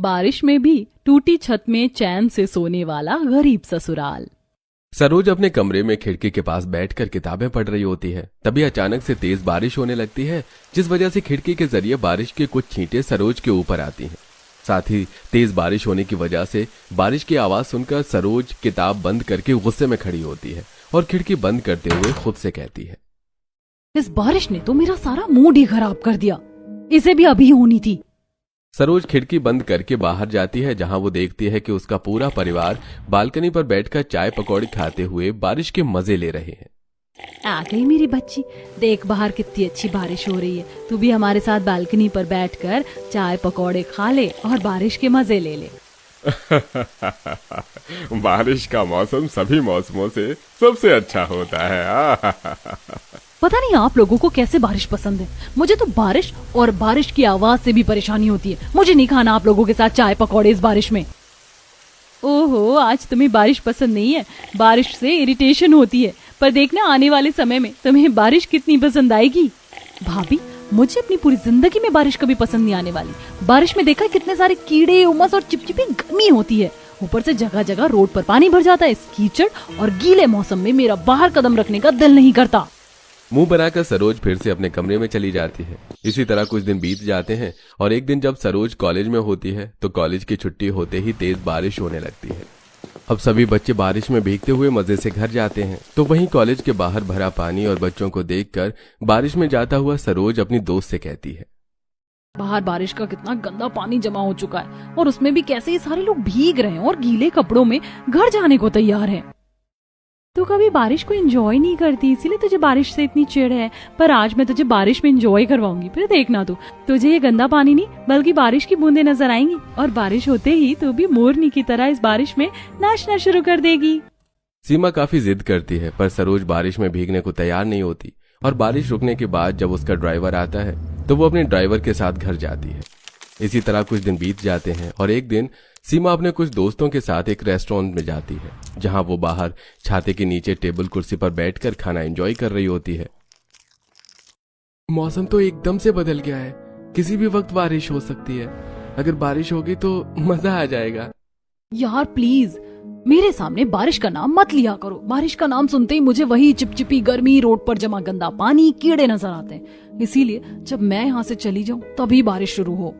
बारिश में भी टूटी छत में चैन से सोने वाला गरीब ससुराल। सरोज अपने कमरे में खिड़की के पास बैठकर किताबें पढ़ रही होती है। तभी अचानक से तेज बारिश होने लगती है, जिस वजह से खिड़की के जरिए बारिश की कुछ छींटें सरोज के ऊपर आती हैं। साथ ही तेज बारिश होने की वजह से बारिश की आवाज सुनकर सरोज किताब बंद करके गुस्से में खड़ी होती है और खिड़की बंद करते हुए खुद से कहती है, इस बारिश ने तो मेरा सारा मूड ही खराब कर दिया, इसे भी अभी होनी थी। सरोज खिड़की बंद करके बाहर जाती है, जहां वो देखती है कि उसका पूरा परिवार बालकनी पर बैठकर चाय पकौड़ी खाते हुए बारिश के मजे ले रहे हैं। आ गई मेरी बच्ची, देख बाहर कितनी अच्छी बारिश हो रही है। तू भी हमारे साथ बालकनी पर बैठकर चाय पकौड़े खा ले और बारिश के मजे ले ले। बारिश का मौसम सभी मौसमों से सबसे अच्छा होता है। पता नहीं आप लोगों को कैसे बारिश पसंद है। मुझे तो बारिश और बारिश की आवाज से भी परेशानी होती है। मुझे नहीं खाना आप लोगों के साथ चाय पकौड़े इस बारिश में। ओहो, आज तुम्हें बारिश पसंद नहीं है, बारिश से इरिटेशन होती है। पर देखना आने वाले समय में तुम्हें बारिश कितनी पसंद आएगी। भाभी, मुझे अपनी पूरी जिंदगी में बारिश कभी पसंद नहीं आने वाली। बारिश में देखा कितने सारे कीड़े, उमस और चिपचिपी गर्मी होती है। ऊपर से जगह जगह रोड पर पानी भर जाता है। इस कीचड़ और गीले मौसम में मेरा बाहर कदम रखने का दिल नहीं करता। मुंह बनाकर सरोज फिर से अपने कमरे में चली जाती है। इसी तरह कुछ दिन बीत जाते हैं और एक दिन जब सरोज कॉलेज में होती है तो कॉलेज की छुट्टी होते ही तेज बारिश होने लगती है। अब सभी बच्चे बारिश में भीगते हुए मजे से घर जाते हैं, तो वहीं कॉलेज के बाहर भरा पानी और बच्चों को देखकर बारिश में जाता हुआ सरोज अपनी दोस्त से कहती है, बाहर बारिश का कितना गंदा पानी जमा हो चुका है और उसमें भी कैसे ये सारे लोग भीग रहे हैं और गीले कपड़ों में घर जाने को तैयार हैं। तू कभी बारिश को एंजॉय नहीं करती, इसीलिए तुझे बारिश से इतनी चिढ़ है। पर आज मैं तुझे बारिश में एंजॉय करवाऊंगी, फिर देखना तुझे ये गंदा पानी नहीं बल्कि बारिश की बूंदें नजर आएंगी और बारिश होते ही तू भी मोरनी की तरह इस बारिश में नाचना शुरू कर देगी। सीमा काफी जिद करती है, पर सरोज बारिश में भीगने को तैयार नहीं होती और बारिश रुकने के बाद जब उसका ड्राइवर आता है तो वो अपने ड्राइवर के साथ घर जाती है। इसी तरह कुछ दिन बीत जाते हैं और एक दिन सीमा अपने कुछ दोस्तों के साथ एक रेस्टोरेंट में जाती है, जहां वो बाहर छाते के नीचे टेबल कुर्सी पर बैठकर खाना एंजॉय कर रही होती है। मौसम तो एकदम से बदल गया है, किसी भी वक्त बारिश हो सकती है। अगर बारिश होगी तो मजा आ जाएगा। यार प्लीज मेरे सामने बारिश का नाम मत लिया करो। बारिश का नाम सुनते ही मुझे वही चिपचिपी गर्मी, रोड पर जमा गंदा पानी, कीड़े नजर आते हैं। इसीलिए जब मैं यहाँ से चली जाऊं तभी बारिश शुरू हो।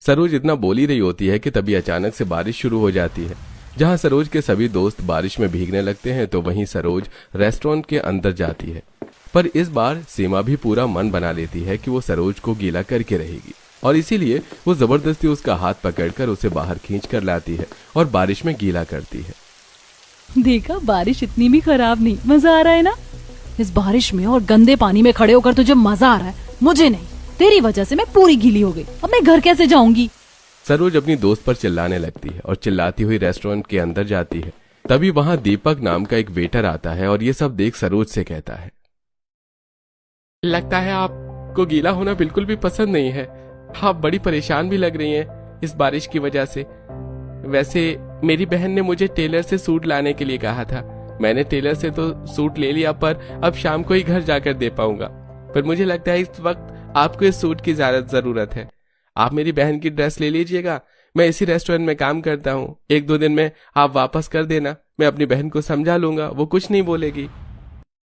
सरोज इतना बोल ही रही होती है कि तभी अचानक से बारिश शुरू हो जाती है। जहां सरोज के सभी दोस्त बारिश में भीगने लगते हैं तो वहीं सरोज रेस्टोरेंट के अंदर जाती है। पर इस बार सीमा भी पूरा मन बना लेती है कि वो सरोज को गीला करके रहेगी और इसीलिए वो जबरदस्ती उसका हाथ पकड़कर उसे बाहर खींच कर लाती है और बारिश में गीला करती है। देखा, बारिश इतनी भी खराब नहीं, मजा आ रहा है ना। इस बारिश में और गंदे पानी में खड़े होकर तुझे मजा आ रहा है, मुझे नहीं। तेरी वजह से मैं पूरी गीली हो गई, अब मैं घर कैसे जाऊंगी। सरोज अपनी दोस्त पर चिल्लाने लगती है और चिल्लाती हुई रेस्टोरेंट के अंदर जाती है। तभी वहां दीपक नाम का एक वेटर आता है और ये सब देख सरोज से कहता है, लगता है आपको गीला होना बिल्कुल भी पसंद नहीं है। आप बड़ी परेशान भी लग रही हैं इस बारिश की वजह से। वैसे मेरी बहन ने मुझे टेलर से सूट लाने के लिए कहा था। मैंने टेलर से तो सूट ले लिया, पर अब शाम को ही घर जाकर दे पाऊंगा। पर मुझे लगता है इस वक्त आपको इस सूट की ज्यादा जरूरत है। आप मेरी बहन की ड्रेस ले लीजिएगा, मैं इसी रेस्टोरेंट में काम करता हूँ। 1-2 दिन में आप वापस कर देना, मैं अपनी बहन को समझा लूंगा, वो कुछ नहीं बोलेगी।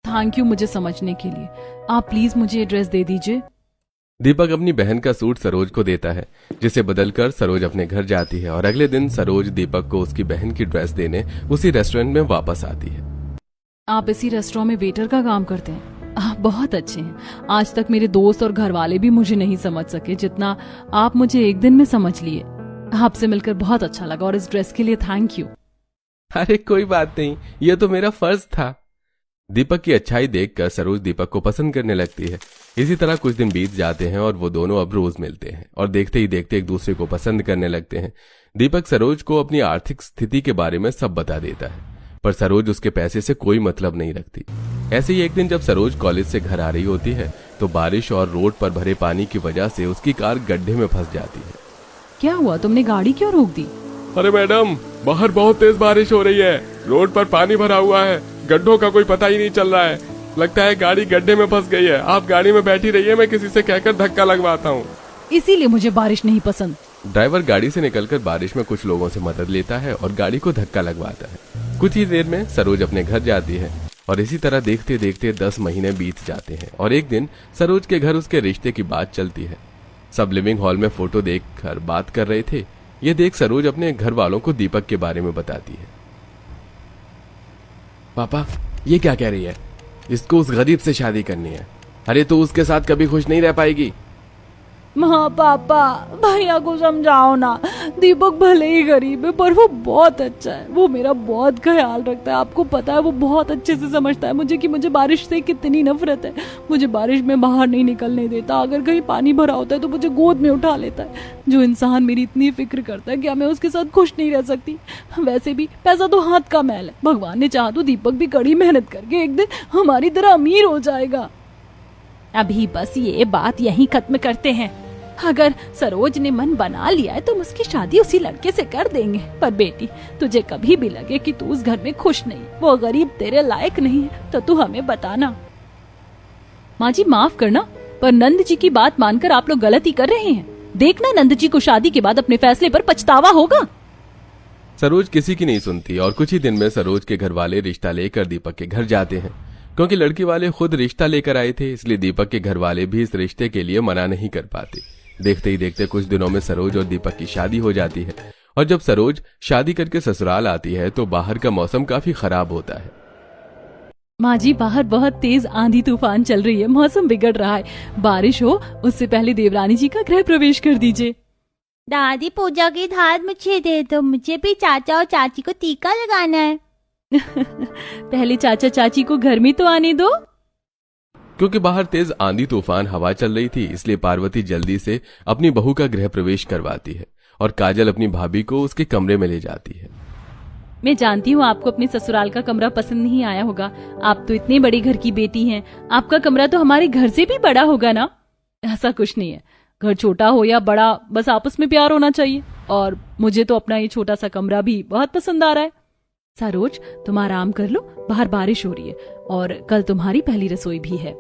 थैंक यू मुझे समझने के लिए। आप प्लीज मुझे ये ड्रेस दे दीजिए। दीपक अपनी बहन का सूट सरोज को देता है, जिसे बदलकर सरोज अपने घर जाती है और अगले दिन सरोज दीपक को उसकी बहन की ड्रेस देने उसी रेस्टोरेंट में वापस आती है। आप इसी रेस्टोरेंट में वेटर का काम करते हैं? आप बहुत अच्छे हैं। आज तक मेरे दोस्त और घर वाले भी मुझे नहीं समझ सके जितना आप मुझे एक दिन में समझ लिए। आपसे मिलकर बहुत अच्छा लगा और इस ड्रेस के लिए थैंक यू। अरे कोई बात नहीं, ये तो मेरा फर्ज था। दीपक की अच्छाई देखकर सरोज दीपक को पसंद करने लगती है। इसी तरह कुछ दिन बीत जाते हैं और वो दोनों अब रोज मिलते हैं और देखते ही देखते एक दूसरे को पसंद करने लगते हैं। दीपक सरोज को अपनी आर्थिक स्थिति के बारे में सब बता देता है, पर सरोज उसके पैसे से कोई मतलब नहीं रखती। ऐसे ही एक दिन जब सरोज कॉलेज से घर आ रही होती है तो बारिश और रोड पर भरे पानी की वजह से उसकी कार गड्ढे में फंस जाती है। क्या हुआ, तुमने गाड़ी क्यों रोक दी? अरे मैडम, बाहर बहुत तेज बारिश हो रही है, रोड पर पानी भरा हुआ है, गड्ढों का कोई पता ही नहीं चल रहा है। लगता है गाड़ी गड्ढे में फंस गई है। आप गाड़ी में बैठी रहिए, मैं किसी से कहकर धक्का लगवाता हूँ। इसीलिए मुझे बारिश नहीं पसंद। ड्राइवर गाड़ी से निकलकर बारिश में कुछ लोगों से मदद लेता है और गाड़ी को धक्का लगवाता है। कुछ ही देर में सरोज अपने घर जाती है और इसी तरह देखते देखते 10 महीने बीत जाते हैं और एक दिन सरोज के घर उसके रिश्ते की बात चलती है। सब लिविंग हॉल में फोटो देखकर बात कर रहे थे। ये देख सरोज अपने घर वालों को दीपक के बारे में बताती है। पापा, ये क्या कह रही है? इसको उस गरीब से शादी करनी है। अरे तो उसके साथ कभी खुश नहीं रह पाएगी। हाँ पापा, भैया को समझाओ ना। दीपक भले ही गरीब है पर वो बहुत अच्छा है। वो मेरा बहुत ख्याल रखता है। आपको पता है वो बहुत अच्छे से समझता है मुझे कि मुझे बारिश से कितनी नफरत है। मुझे बारिश में बाहर नहीं निकलने देता। अगर कहीं पानी भरा होता है तो मुझे गोद में उठा लेता है। जो इंसान मेरी इतनी फिक्र करता है, क्या मैं उसके साथ खुश नहीं रह सकती? वैसे भी पैसा तो हाथ का मैल है। भगवान ने चाहा तो दीपक भी कड़ी मेहनत करके एक दिन हमारी तरह अमीर हो जाएगा। अभी बस ये बात यहीं खत्म करते हैं। अगर सरोज ने मन बना लिया है तो उसकी शादी उसी लड़के से कर देंगे। पर बेटी, तुझे कभी भी लगे कि तू उस घर में खुश नहीं, वो गरीब तेरे लायक नहीं है, तो तू हमें बताना। माँ जी माफ करना, पर नंद जी की बात मानकर आप लोग गलती कर रहे हैं। देखना नंद जी को शादी के बाद अपने फैसले पर पछतावा होगा। सरोज किसी की नहीं सुनती और कुछ ही दिन में सरोज के घर वाले रिश्ता लेकर दीपक के घर जाते हैं। क्योंकि लड़की वाले खुद रिश्ता लेकर आए थे, इसलिए दीपक के घर वाले भी इस रिश्ते के लिए मना नहीं कर पाते। देखते ही देखते कुछ दिनों में सरोज और दीपक की शादी हो जाती है और जब सरोज शादी करके ससुराल आती है तो बाहर का मौसम काफी खराब होता है। माँ जी, बाहर बहुत तेज आंधी तूफान चल रही है। मौसम बिगड़ रहा है। बारिश हो उससे पहले देवरानी जी का गृह प्रवेश कर दीजिए। दादी, पूजा की थाल मुझे दे दो। मुझे भी चाचा और चाची को टीका लगाना है। पहले चाचा चाची को घर में तो आने दो। क्योंकि बाहर तेज आंधी तूफान हवा चल रही थी, इसलिए पार्वती जल्दी से अपनी बहू का गृह प्रवेश करवाती है और काजल अपनी भाभी को उसके कमरे में ले जाती है। मैं जानती हूँ आपको अपने ससुराल का कमरा पसंद नहीं आया होगा। आप तो इतने बड़े घर की बेटी हैं। आपका कमरा तो हमारे घर से भी बड़ा होगा ना? ऐसा कुछ नहीं है। घर छोटा हो या बड़ा, बस आपस में प्यार होना चाहिए। और मुझे तो अपना ये छोटा सा कमरा भी बहुत पसंद आ रहा है। सरोज, तुम आराम कर लो, बाहर बारिश हो रही है और कल तुम्हारी पहली रसोई भी है।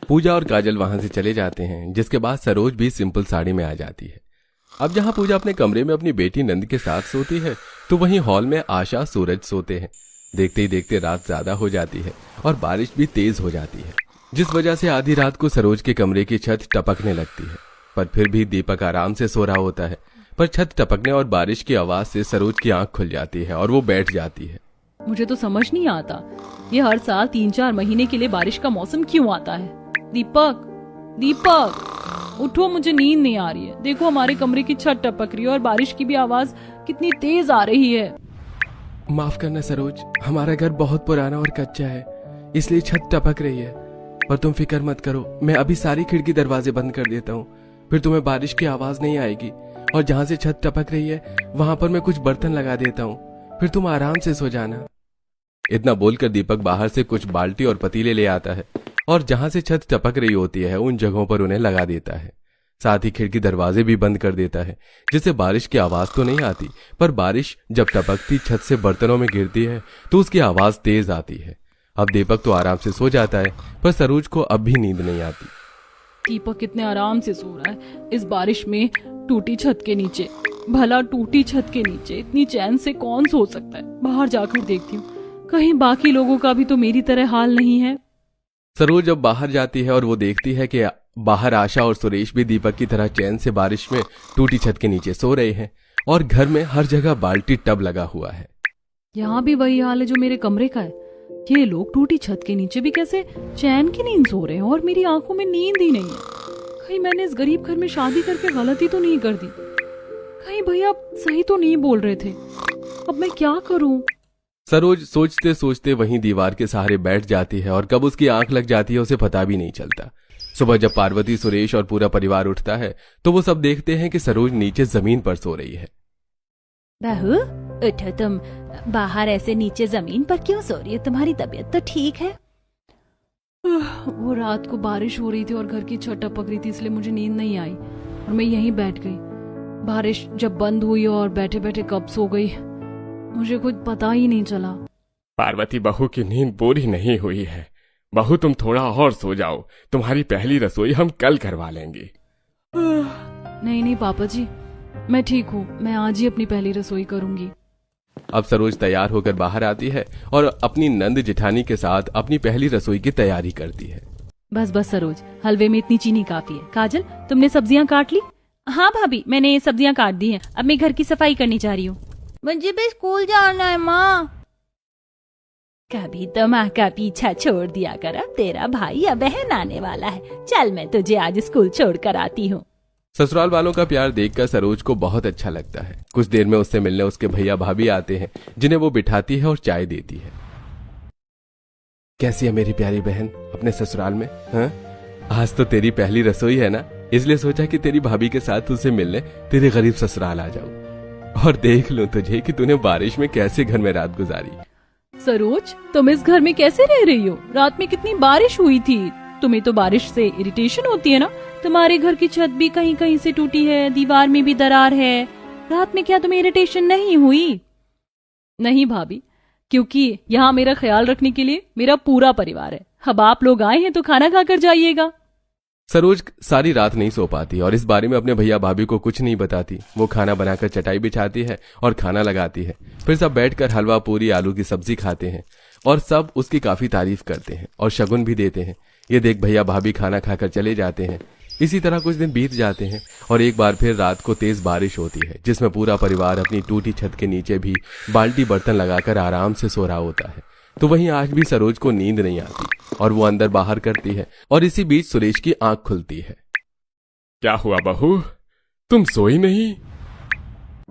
पूजा और काजल वहां से चले जाते हैं, जिसके बाद सरोज भी सिंपल साड़ी में आ जाती है। अब जहां पूजा अपने कमरे में अपनी बेटी नंद के साथ सोती है तो वहीं हॉल में आशा सूरज सोते हैं। देखते ही देखते रात ज्यादा हो जाती है और बारिश भी तेज हो जाती है, जिस वजह से आधी रात को सरोज के कमरे की छत टपकने लगती है। पर फिर भी दीपक आराम से सो रहा होता है, पर छत टपकने और बारिश की आवाज से सरोज की आंख खुल जाती है और वो बैठ जाती है। मुझे तो समझ नहीं आता, ये हर साल 3-4 महीने के लिए बारिश का मौसम क्यों आता है? दीपक, दीपक उठो, मुझे नींद नहीं आ रही है। देखो हमारे कमरे की छत टपक रही है और बारिश की भी आवाज कितनी तेज आ रही है। माफ करना सरोज, हमारा घर बहुत पुराना और कच्चा है, इसलिए छत टपक रही है। पर तुम फिक्र मत करो, मैं अभी सारी खिड़की दरवाजे बंद कर देता हूँ, फिर तुम्हें बारिश की आवाज नहीं आएगी। और जहाँ से छत टपक रही है वहां पर मैं कुछ बर्तन लगा देता हूँ, फिर तुम आराम से सो जाना। इतना बोलकर दीपक बाहर से कुछ बाल्टी और पतीले ले आता है और जहां से छत टपक रही होती है उन जगहों पर उन्हें लगा देता है। साथ ही खिड़की दरवाजे भी बंद कर देता है, जिससे बारिश की आवाज तो नहीं आती, पर बारिश जब टपकती छत से बर्तनों में गिरती है तो उसकी आवाज तेज आती है। अब दीपक तो आराम से सो जाता है, पर सरोज को अब भी नींद नहीं आती। दीपक कितने आराम से सो रहा है इस बारिश में टूटी छत के नीचे। भला टूटी छत के नीचे इतनी चैन से कौन सो सकता है? बाहर जाकर देखती हूँ, कहीं बाकी लोगों का भी तो मेरी तरह हाल नहीं है। सरोज जब बाहर जाती है और वो देखती है कि बाहर आशा और सुरेश भी दीपक की तरह चैन से बारिश में टूटी छत के नीचे सो रहे हैं और घर में हर जगह बाल्टी टब लगा हुआ है। यहाँ भी वही हाल है जो मेरे कमरे का है। ये लोग टूटी छत के नीचे भी कैसे चैन की नींद सो रहे हैं और मेरी आंखों में नींद ही नहीं है। कहीं मैंने इस गरीब घर में शादी करके गलती तो नहीं कर दी? कहीं भैया सही तो नहीं बोल रहे थे? अब मैं क्या करूं? सरोज सोचते सोचते वहीं दीवार के सहारे बैठ जाती है और कब उसकी आंख लग जाती है उसे पता भी नहीं चलता। सुबह जब पार्वती, सुरेश और पूरा परिवार उठता है तो वो सब देखते हैं कि सरोज नीचे जमीन पर सो रही है। बहू, उठो, तुम बाहर ऐसे नीचे जमीन पर क्यों सो रही हो? तुम्हारी तबीयत तो ठीक है? वो रात को बारिश हो रही थी और घर की छत टपक रही थी, इसलिए मुझे नींद नहीं आई और मैं यहीं बैठ गई। बारिश जब बंद हुई और बैठे बैठे कब सो गई मुझे कुछ पता ही नहीं चला। पार्वती, बहू की नींद पूरी नहीं हुई है। बहू, तुम थोड़ा और सो जाओ, तुम्हारी पहली रसोई हम कल करवा लेंगे। नहीं नहीं पापा जी, मैं ठीक हूँ, मैं आज ही अपनी पहली रसोई करूंगी। अब सरोज तैयार होकर बाहर आती है और अपनी नंद जिठानी के साथ अपनी पहली रसोई की तैयारी करती है। बस बस सरोज, हलवे में इतनी चीनी काफी है। काजल, तुमने सब्जियां काट ली? हाँ भाभी, मैंने सब्जियां काट दी हैं। अब मैं घर की सफाई करनी चाह रही हूँ। मुझे भी स्कूल जाना है माँ। कभी तो माँ का पीछा छोड़ दिया कर, अब तेरा भाई या बहन आने वाला है। चल मैं तुझे आज स्कूल छोड़ कर आती हूँ। ससुराल वालों का प्यार देखकर सरोज को बहुत अच्छा लगता है। कुछ देर में उससे मिलने उसके भैया भाभी आते हैं, जिन्हें वो बिठाती है और चाय देती है। कैसी है मेरी प्यारी बहन अपने ससुराल में? हाँ, आज तो तेरी पहली रसोई है ना, इसलिए सोचा कि तेरी भाभी के साथ तुझसे मिलने तेरे गरीब ससुराल आ जाऊं और देख लूं तुझे कि तूने बारिश में कैसे घर में रात गुजारी। सरोज, तुम इस घर में कैसे रह रही हो? रात में कितनी बारिश हुई थी। तुम्हें तो बारिश से इरिटेशन होती है ना? तुम्हारे घर की छत भी कहीं कहीं से टूटी है, दीवार में भी दरार है। रात में क्या तुम्हें इरिटेशन नहीं हुई? नहीं भाभी, क्योंकि यहाँ मेरा ख्याल रखने के लिए मेरा पूरा परिवार है। अब आप लोग आए हैं तो खाना खाकर जाइएगा। सरोज सारी रात नहीं सो पाती और इस बारे में अपने भैया भाभी को कुछ नहीं बताती। वो खाना बनाकर चटाई बिछाती है और खाना लगाती है। फिर सब बैठकर हलवा पूरी आलू की सब्जी खाते हैं और सब उसकी काफी तारीफ करते हैं और शगुन भी देते हैं। ये देख भैया भाभी खाना खाकर चले जाते हैं। इसी तरह कुछ दिन बीत जाते हैं और एक बार फिर रात को तेज बारिश होती है, जिसमें पूरा परिवार अपनी टूटी छत के नीचे भी बाल्टी बर्तन लगाकर आराम से सो रहा होता है। तो वहीं आज भी सरोज को नींद नहीं आती और वो अंदर बाहर करती है और इसी बीच सुरेश की आंख खुलती है। क्या हुआ बहू, तुम सोई नहीं?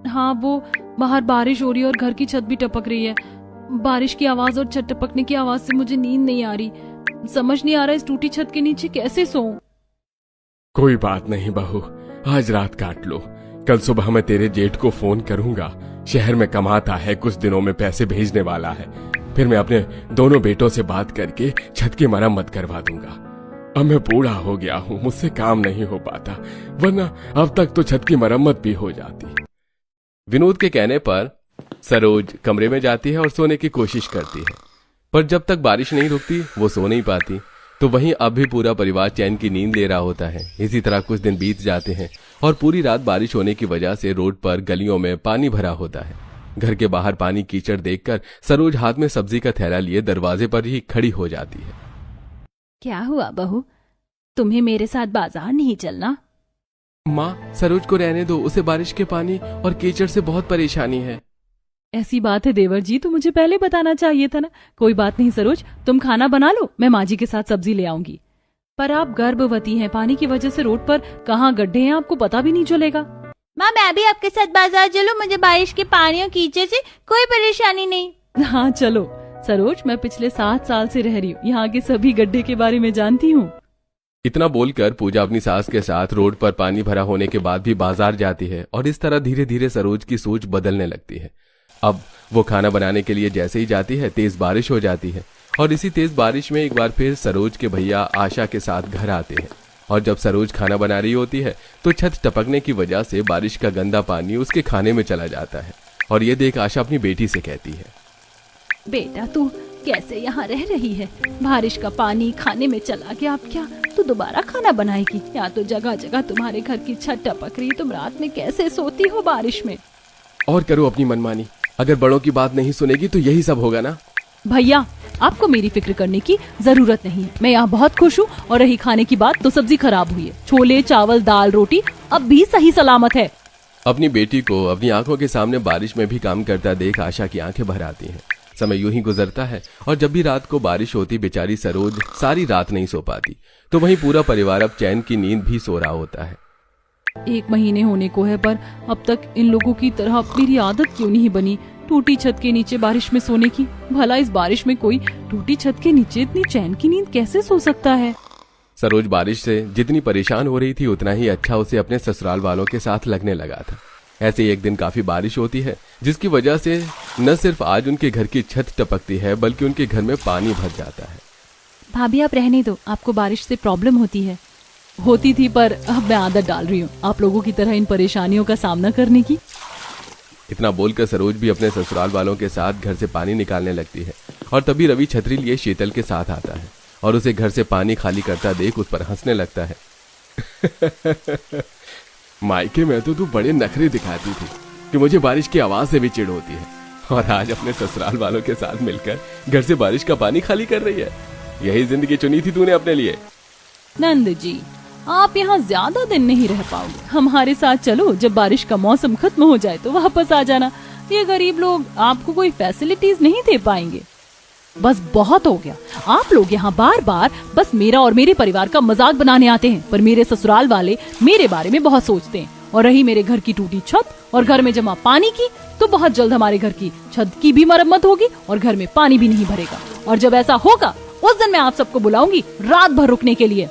हाँ, वो बाहर बारिश हो रही है और घर की छत भी टपक रही है। बारिश की आवाज और छत टपकने की आवाज से मुझे नींद नहीं आ रही। समझ नहीं आ रहा इस टूटी छत के नीचे कैसे सोऊं। कोई बात नहीं बहू, आज रात काट लो। कल सुबह मैं तेरे जेठ को फोन करूंगा। शहर में कमाता है, कुछ दिनों में पैसे भेजने वाला है। फिर मैं अपने दोनों बेटों से बात करके छत की मरम्मत करवा दूंगा। अब मैं बूढ़ा हो गया हूँ, मुझसे काम नहीं हो पाता, वरना अब तक तो छत की मरम्मत भी हो जाती। विनोद के कहने पर सरोज कमरे में जाती है और सोने की कोशिश करती है, पर जब तक बारिश नहीं रुकती वो सो नहीं पाती। तो वहीं अब भी पूरा परिवार चैन की नींद ले रहा होता है। इसी तरह कुछ दिन बीत जाते हैं और पूरी रात बारिश होने की वजह से रोड पर गलियों में पानी भरा होता है। घर के बाहर पानी कीचड़ देखकर सरोज हाथ में सब्जी का थैला लिए दरवाजे पर ही खड़ी हो जाती है। क्या हुआ बहू, तुम्हें मेरे साथ बाजार नहीं चलना? माँ, सरोज को रहने दो, उसे बारिश के पानी और कीचड़ से बहुत परेशानी है। ऐसी बात है देवर जी, तो मुझे पहले बताना चाहिए था ना। कोई बात नहीं सरोज, तुम खाना बना लो, मैं माँ जी के साथ सब्जी ले आऊंगी। पर आप गर्भवती हैं, पानी की वजह से रोड पर कहाँ गड्ढे हैं आपको पता भी नहीं चलेगा। माँ, मैं भी आपके साथ बाजार चलूं? मुझे बारिश के पानी और कीचड़ से कोई परेशानी नहीं। हाँ चलो। सरोज, मैं पिछले 7 साल से रह रही हूँ, यहाँ के सभी गड्ढे के बारे में जानती हूँ। इतना बोलकर पूजा अपनी सास के साथ रोड पर पानी भरा होने के बाद भी बाजार जाती है और इस तरह धीरे धीरे सरोज की सोच बदलने लगती है। अब वो खाना बनाने के लिए जैसे ही जाती है तेज बारिश हो जाती है और इसी तेज बारिश में एक बार फिर सरोज के भैया आशा के साथ घर आते हैं और जब सरोज खाना बना रही होती है तो छत टपकने की वजह से बारिश का गंदा पानी उसके खाने में चला जाता है और ये देख आशा अपनी बेटी से कहती है, बेटा तू कैसे यहाँ रह रही है? बारिश का पानी खाने में चला गया, अब क्या तू दोबारा खाना बनाएगी? यहाँ तो जगह जगह तुम्हारे घर की छत टपक रही, तुम रात में कैसे सोती हो बारिश में? और करो अपनी मनमानी, अगर बड़ों की बात नहीं सुनेगी तो यही सब होगा ना। भैया, आपको मेरी फिक्र करने की जरूरत नहीं है, मैं यहाँ बहुत खुश हूँ। और रही खाने की बात, तो सब्जी खराब हुई है, छोले चावल दाल रोटी अब भी सही सलामत है। अपनी बेटी को अपनी आंखों के सामने बारिश में भी काम करता देख आशा की आंखें भर आती हैं। समय यूं ही गुजरता है और जब भी रात को बारिश होती बेचारी सरोज सारी रात नहीं सो पाती। तो वहीं पूरा परिवार अब चैन की नींद भी सो रहा होता है। 1 महीने होने को है, पर अब तक इन लोगों की तरह मेरी आदत क्यों नहीं बनी टूटी छत के नीचे बारिश में सोने की। भला इस बारिश में कोई टूटी छत के नीचे इतनी चैन की नींद कैसे सो सकता है। सरोज बारिश से जितनी परेशान हो रही थी उतना ही अच्छा उसे अपने ससुराल वालों के साथ लगने लगा था। ऐसे ही एक दिन काफी बारिश होती है जिसकी वजह से न सिर्फ आज उनके घर की छत टपकती है बल्कि उनके घर में पानी भर जाता है। भाभी आप रहने दो, आपको बारिश से प्रॉब्लम होती थी, पर अब मैं आदत डाल रही हूँ आप लोगों की तरह इन परेशानियों का सामना करने की। इतना बोलकर सरोज भी अपने ससुराल वालों के साथ घर से पानी निकालने लगती है और तभी रवि छतरी लिए शीतल के साथ आता है और उसे घर से पानी खाली करता देख उस पर हंसने लगता है। मायके में तो तू बड़े नखरे दिखाती थी कि मुझे बारिश की आवाज से भी चिढ़ होती है, और आज अपने ससुराल वालों के साथ मिलकर घर से बारिश का पानी खाली कर रही है। यही जिंदगी चुनी थी तूने अपने लिए। नंद जी, आप यहाँ ज्यादा दिन नहीं रह पाओगे, हमारे साथ चलो। जब बारिश का मौसम खत्म हो जाए तो वापस आ जाना। ये गरीब लोग आपको कोई फैसिलिटीज नहीं दे पाएंगे। बस बहुत हो गया, आप लोग यहाँ बार बार बस मेरा और मेरे परिवार का मजाक बनाने आते हैं, पर मेरे ससुराल वाले मेरे बारे में बहुत सोचते हैं। और रही मेरे घर की टूटी छत और घर में जमा पानी की, तो बहुत जल्द हमारे घर की छत की भी मरम्मत होगी और घर में पानी भी नहीं भरेगा। और जब ऐसा होगा उस दिन मैं आप सबको बुलाऊंगी रात भर रुकने के लिए।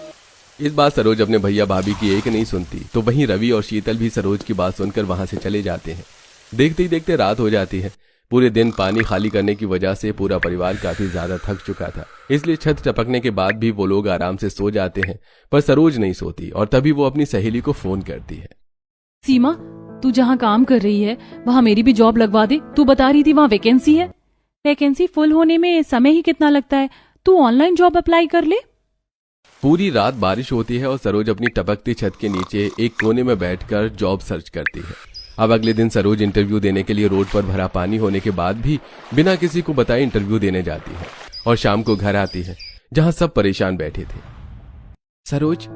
इस बात सरोज अपने भैया भाभी की एक नहीं सुनती, तो वहीं रवि और शीतल भी सरोज की बात सुनकर वहां से चले जाते हैं। देखते ही देखते रात हो जाती है। पूरे दिन पानी खाली करने की वजह से पूरा परिवार काफी ज्यादा थक चुका था, इसलिए छत टपकने के बाद भी वो लोग आराम से सो जाते हैं। पर सरोज नहीं सोती और तभी वो अपनी सहेली को फोन करती है। सीमा, तू जहाँ काम कर रही है वहाँ मेरी भी जॉब लगवा दे। तू बता रही थी वहाँ वैकेंसी है। वैकेंसी फुल होने में समय ही कितना लगता है, तू ऑनलाइन जॉब अप्लाई कर ले। पूरी रात बारिश होती है और सरोज अपनी टपकती छत के नीचे एक कोने में बैठकर जॉब सर्च करती है। अब अगले दिन सरोज इंटरव्यू देने के लिए रोड पर भरा पानी होने के बाद भी बिना किसी को बताए इंटरव्यू देने जाती है और शाम को घर आती है जहां सब परेशान बैठे थे। सरोज,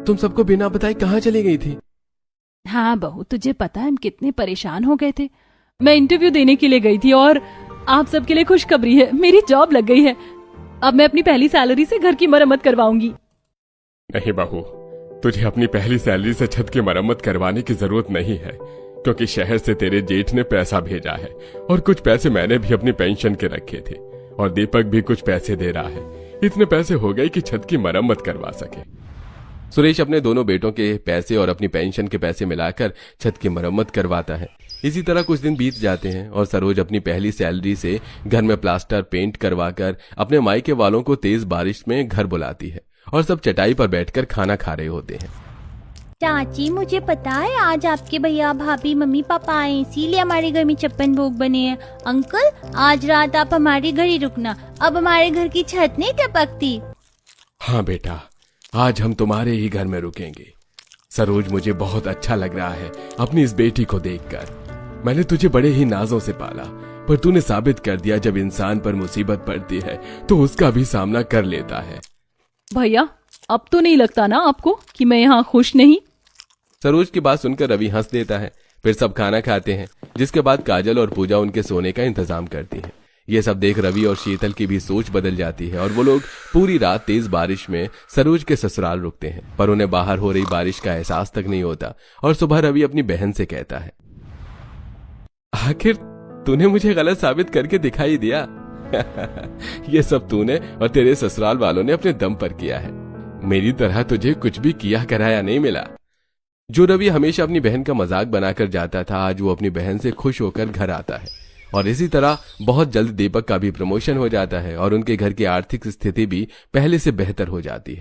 तुम सबको बिना बताए कहाँ चली गई थी? हाँ बहू, तुझे पता है हम कितने परेशान हो गए थे। मैं इंटरव्यू देने के लिए गई थी और आप सबके लिए खुशखबरी है, मेरी जॉब लग गई है। अब मैं अपनी पहली सैलरी से घर की मरम्मत करवाऊंगी। नहीं बहू, तुझे अपनी पहली सैलरी से छत की मरम्मत करवाने की जरूरत नहीं है, क्योंकि शहर से तेरे जेठ ने पैसा भेजा है और कुछ पैसे मैंने भी अपनी पेंशन के रखे थे और दीपक भी कुछ पैसे दे रहा है। इतने पैसे हो गए कि छत की मरम्मत करवा सके। सुरेश अपने दोनों बेटों के पैसे और अपनी पेंशन के पैसे मिलाकर छत की मरम्मत करवाता है। इसी तरह कुछ दिन बीत जाते हैं और सरोज अपनी पहली सैलरी से घर में प्लास्टर पेंट करवाकर अपने मायके वालों को तेज बारिश में घर बुलाती है और सब चटाई पर बैठकर खाना खा रहे होते हैं। चाची, मुझे पता है आज आपके भैया भाभी मम्मी पापा आए, इसीलिए हमारे घर में छप्पन भोग बने हैं। अंकल, आज रात आप हमारे घर ही रुकना, अब हमारे घर की छत नहीं टपकती। हाँ बेटा, आज हम तुम्हारे ही घर में रुकेंगे। सरोज, मुझे बहुत अच्छा लग रहा है अपनी इस बेटी को देखकर। मैंने तुझे बड़े ही नाजों से पाला, पर तूने साबित कर दिया जब इंसान पर मुसीबत पड़ती है तो उसका भी सामना कर लेता है। भैया, अब तो नहीं लगता ना आपको कि मैं यहाँ खुश नहीं? सरोज की बात सुनकर रवि हंस देता है। फिर सब खाना खाते हैं, जिसके बाद काजल और पूजा उनके सोने का इंतजाम करती है। ये सब देख रवि और शीतल की भी सोच बदल जाती है और वो लोग पूरी रात तेज बारिश में सरोज के ससुराल रुकते हैं, पर उन्हें बाहर हो रही बारिश का एहसास तक नहीं होता। और सुबह रवि अपनी बहन से कहता है, आखिर तूने मुझे गलत साबित करके दिखाई दिया। ये सब तूने और तेरे ससुराल वालों ने अपने दम पर किया है। मेरी तरह तुझे कुछ भी किया कराया नहीं मिला। जो रवि हमेशा अपनी बहन का मजाक बनाकर जाता था, आज वो अपनी बहन से खुश होकर घर आता है। और इसी तरह बहुत जल्द दीपक का भी प्रमोशन हो जाता है और उनके घर की आर्थिक स्थिति भी पहले से बेहतर हो जाती है।